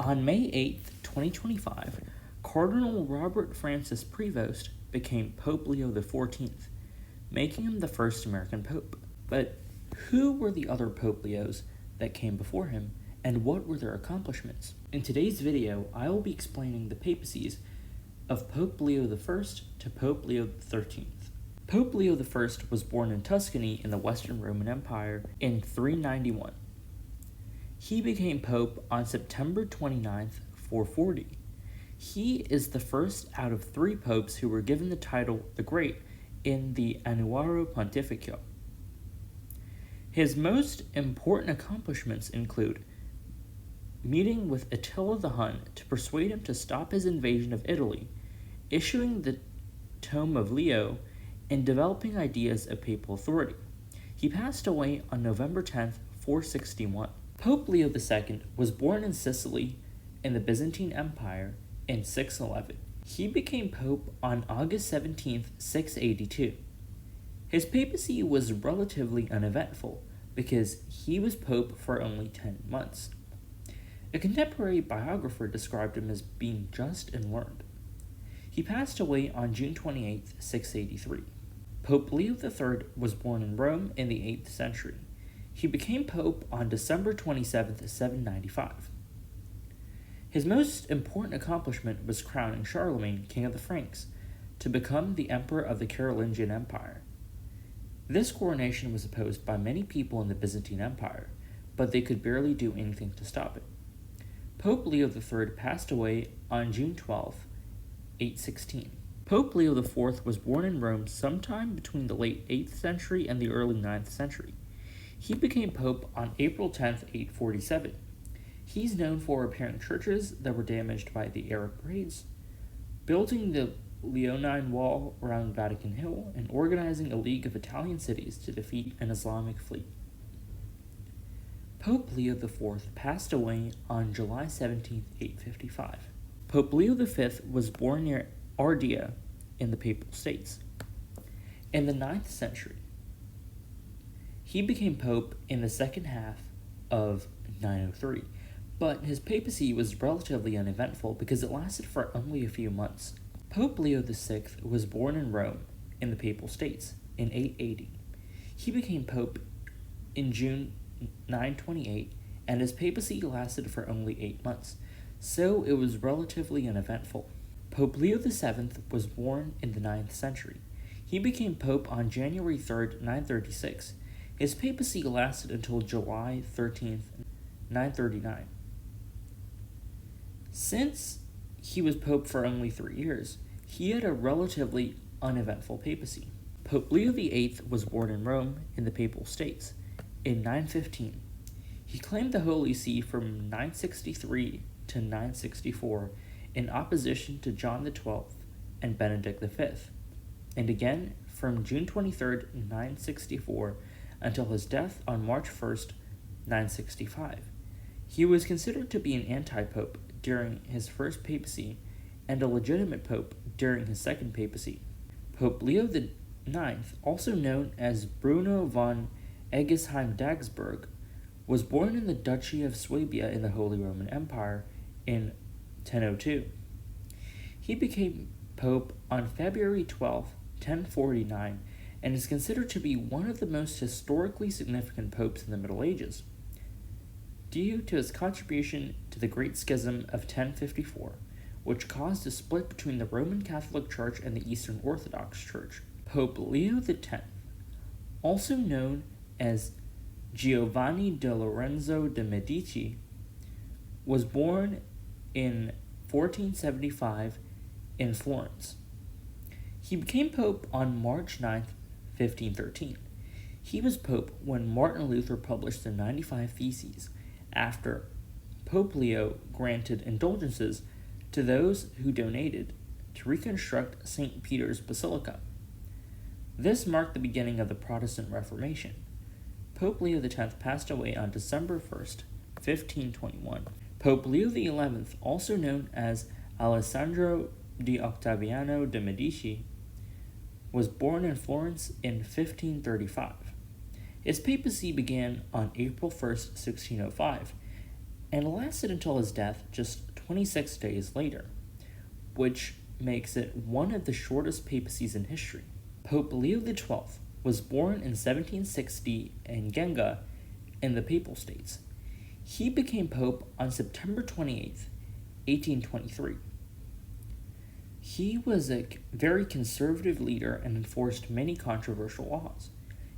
On May 8th, 2025, Cardinal Robert Francis Prevost became Pope Leo XIV, making him the first American pope. But who were the other Pope Leos that came before him, and what were their accomplishments? In today's video, I will be explaining the papacies of Pope Leo I to Pope Leo XIII. Pope Leo I was born in Tuscany in the Western Roman Empire in 391. He became pope on September 29th, 440. He is the first out of 3 popes who were given the title the Great in the Annuario Pontificio. His most important accomplishments include meeting with Attila the Hun to persuade him to stop his invasion of Italy, issuing the Tome of Leo, and developing ideas of papal authority. He passed away on November 10th, 461. Pope Leo II was born in Sicily in the Byzantine Empire in 611. He became pope on August 17th, 682. His papacy was relatively uneventful because he was pope for only 10 months. A contemporary biographer described him as being just and learned. He passed away on June 28, 683. Pope Leo III was born in Rome in the 8th century. He became pope on December 27, 795. His most important accomplishment was crowning Charlemagne, king of the Franks, to become the emperor of the Carolingian Empire. This coronation was opposed by many people in the Byzantine Empire, but they could barely do anything to stop it. Pope Leo III passed away on June 12, 816. Pope Leo IV was born in Rome sometime between the late 8th century and the early 9th century. He became pope on April 10, 847. He's known for repairing churches that were damaged by the Arab raids, building the Leonine Wall around Vatican Hill, and organizing a league of Italian cities to defeat an Islamic fleet. Pope Leo IV passed away on July 17, 855. Pope Leo V was born near Ardea in the Papal States. In the 9th century, he became pope in the second half of 903, but his papacy was relatively uneventful because it lasted for only a few months. Pope Leo VI was born in Rome in the Papal States in 880. He became pope in June 928, and his papacy lasted for only 8 months, so it was relatively uneventful. Pope Leo VII was born in the 9th century. He became pope on January 3rd, 936. His papacy lasted until July 13th, 939. Since he was pope for only 3 years, he had a relatively uneventful papacy. Pope Leo VIII was born in Rome in the Papal States in 915. He claimed the Holy See from 963 to 964 in opposition to John XII and Benedict V, and again from June 23, 964 until his death on March 1st, 965. He was considered to be an anti-pope during his first papacy and a legitimate pope during his second papacy. Pope Leo IX, also known as Bruno von Egesheim-Dagsburg, was born in the Duchy of Swabia in the Holy Roman Empire in 1002. He became pope on February 12, 1049, and is considered to be one of the most historically significant popes in the Middle Ages, due to his contribution to the Great Schism of 1054, which caused a split between the Roman Catholic Church and the Eastern Orthodox Church. Pope Leo X, also known as Giovanni de Lorenzo de' Medici, was born in 1475 in Florence. He became pope on March 9, 1513. He was pope when Martin Luther published the 95 Theses, after Pope Leo granted indulgences to those who donated to reconstruct St. Peter's Basilica. This marked the beginning of the Protestant Reformation. Pope Leo X passed away on December 1st, 1521. Pope Leo XI, also known as Alessandro di Ottaviano de' Medici, was born in Florence in 1535. His papacy began on April 1st, 1605, and lasted until his death just 26 days later, which makes it one of the shortest papacies in history. Pope Leo XII was born in 1760 in Genga in the Papal States. He became pope on September 28, 1823. He was a very conservative leader and enforced many controversial laws.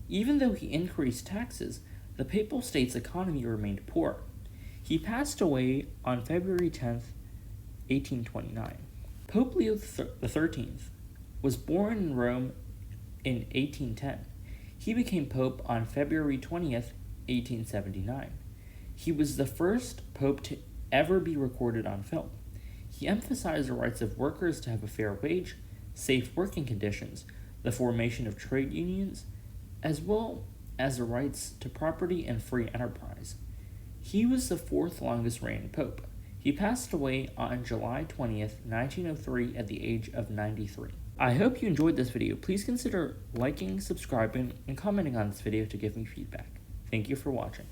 Even though he increased taxes, the Papal States' economy remained poor. He passed away on February 10, 1829. Pope Leo XIII was born in Rome in 1810. He became pope on February 20th, 1879. He was the first pope to ever be recorded on film. He emphasized the rights of workers to have a fair wage, safe working conditions, the formation of trade unions, as well as the rights to property and free enterprise. He was the fourth longest reigning pope. He passed away on July 20th, 1903 at the age of 93. I hope you enjoyed this video. Please consider liking, subscribing, and commenting on this video to give me feedback. Thank you for watching.